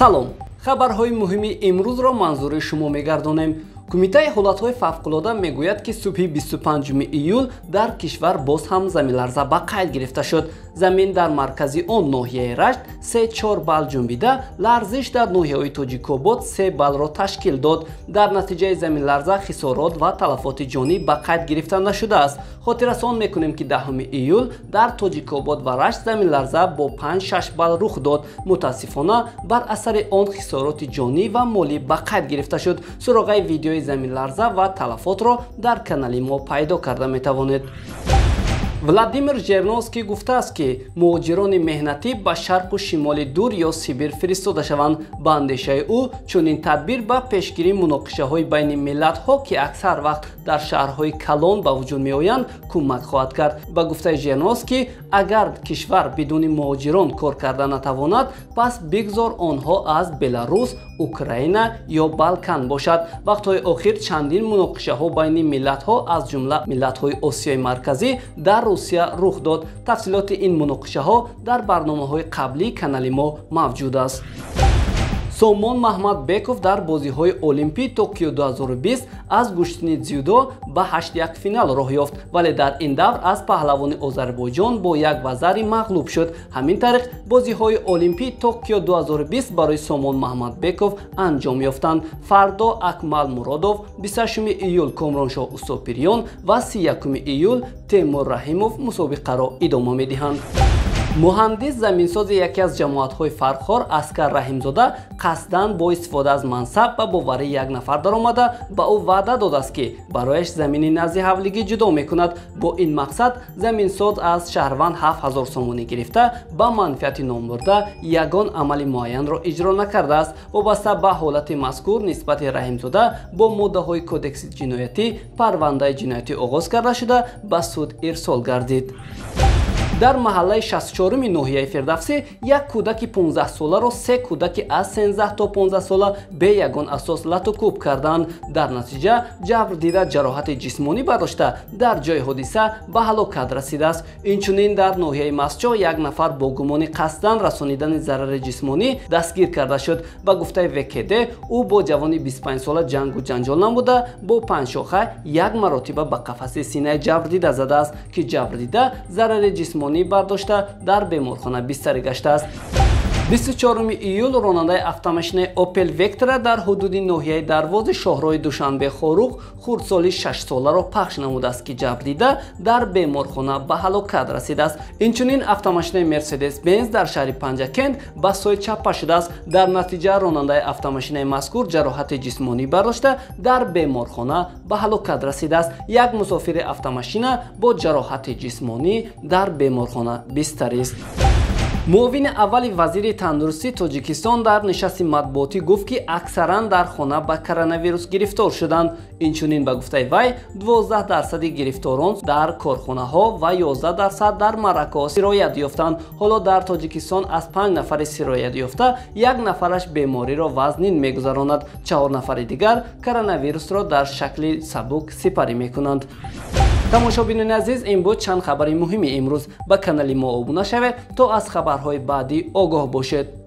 салом. хабарҳои муҳими имрӯзро манзури шумо мегардонем. кумитаи ҳолатҳои фавқулода мегӯяд ки субҳи 25 июл дар кишвар боз ҳам заминларза ба қайд гирифта шуд. замин дар маркази он ноҳияи Рашт 3-4 балл ҷунбида, ларзиш дар ноҳияҳои Тоҷикобод 3 баллро ташкил дод. дар натиҷаи заминларза хисорот ва талафоти ҷонӣ ба қайд гирифта нашудааст. хотиррасон мекунем ки 10 июл дар Тоҷикобод ва Рашт заминларза бо 5-6 балл рух дод. мутаассифона бар асари он хисороти ҷонӣ ва молӣ ба қайд гирифта шуд. суроғаи видеои заминларза ва талафотро дар канали мо пайдо карда метавонед. Владимир Жириновский гуфтааст ки муҳоҷирони меҳнатӣ ба шарқу шимоли дур ё Сибир фиристода шаванд. ба андешаи ӯ чунин тадбир ба пешгирии муноқишаҳои байни миллатҳо ки аксар вақт дар шаҳрҳои калон ба вуҷуд меоянд кӯмак хоҳад кард. ба гуфтаи Жириновский, агар кишвар бидуни муҳоҷирон кор карда натавонад, пас бигзор онҳо аз Беларус, Украина ё Балкан бошад. вақтҳои охир чандин муноқишаҳо байни миллатҳо аз ҷумла миллатҳои Осиёи марказӣ дар Русия рух дод. тафсилоти ин муноқишаҳо дар барномаҳои қаблии канали мо мавҷуд аст. Сомон Маҳмадбеков дар бозиҳои Олимпии Токио 2020 аз гӯштини дзюдо ба 8-1 финал роҳ ёфт, вале дар ин давр аз паҳлавони Озарбойҷон бо 1-0 мағлуб шуд. ҳамин тариқ бозиҳои Олимпии Токио 2020 барои Сомон Маҳмадбеков анҷом ёфтанд. фардо Акмал Муродов, 28 июл Комроншоҳ Усопирён ва 31 июл Темур Раҳимов мусобиқаро идома медиҳанд. муҳандис заминсози яке аз ҷамоатҳои фарқхор Аскар Раҳимзода қасдан бо истифода аз мансаб ва боварии як нафар даромада ба ӯ ваъда додааст ки барояш замини назди ҳавлигӣ ҷудо мекунад. бо ин мақсад заминсоз аз шаҳрванд 7000 сомонӣ гирифта ба манфиати номбурда ягон амали муайянро иҷро накардааст. вобаста ба ҳолати мазкур нисбати Раҳимзода бо моддаҳои кодекси ҷиноятӣ парвандаи ҷиноятӣ оғоз карда шуда ба суд ирсол гардид. дар маҳаллаи 64-уми ноҳияи Фирдавсӣ як кӯдаки 15 соларо 3 кӯдаки аз 13 то 15 сола бе ягон асос латукӯб карданд. дар натиҷа ҷабрдида ҷароҳати ҷисмонӣ бардошта дар ҷои ҳодиса ба ҳалокат расидааст. инчунин дар ноҳияи Масчоҳ як нафар бо гумони қасдан расонидани зарари ҷисмонӣ дастгир карда шуд. ба гуфтаи ВКД ӯ бо ҷавони 25 сола ҷангу ҷанҷол намуда бо панҷшоха як маротиба ба қафаси синаи ҷабрдида задааст ки ҷабрдида зарари ҷисмонӣ бардошта дар беморхона бистарӣ гаштааст. 24 июл ронандаи автомашинаи Opel Vectra дар ҳудуди ноҳияи дарвози шоҳроҳи Душанбе Хорух хурдсоли 6 соларо пахш намудааст ки ҷабрдида дар беморхона ба ҳалокат расидааст. инчунин автомашинаи Mercedes-Benz дар шаҳри Панҷакент ба сои чаппа шудааст. дар натиҷа ронандаи автомашинаи мазкур ҷароҳати ҷисмонӣ бардошта дар беморхона ба ҳалокат расидааст. як мусофири автомашина бо ҷароҳати ҷисмонӣ дар беморхона бистарист. муовини аввали вазири тандурустии Тоҷикистон дар нишасти матбуотӣ гуфт ки аксаран дар хона ба коронавирус гирифтор шуданд. инчунин ба гуфтаи вай 12% гирифторон дар корхонаҳо ва 11% дар маъракаҳо сироят ёфтанд. ҳоло дар Тоҷикистон аз 5 нафари сироят ёфта як нафараш бемориро вазнин мегузаронад. 4 нафари дигар коронавирусро дар шакли сабук сипарӣ мекунанд. тамошобинони азиз, ин буд чанд хабари муҳими имрӯз. ба канали мо обуна шавед то аз хабарҳои баъдӣ огоҳ бошед.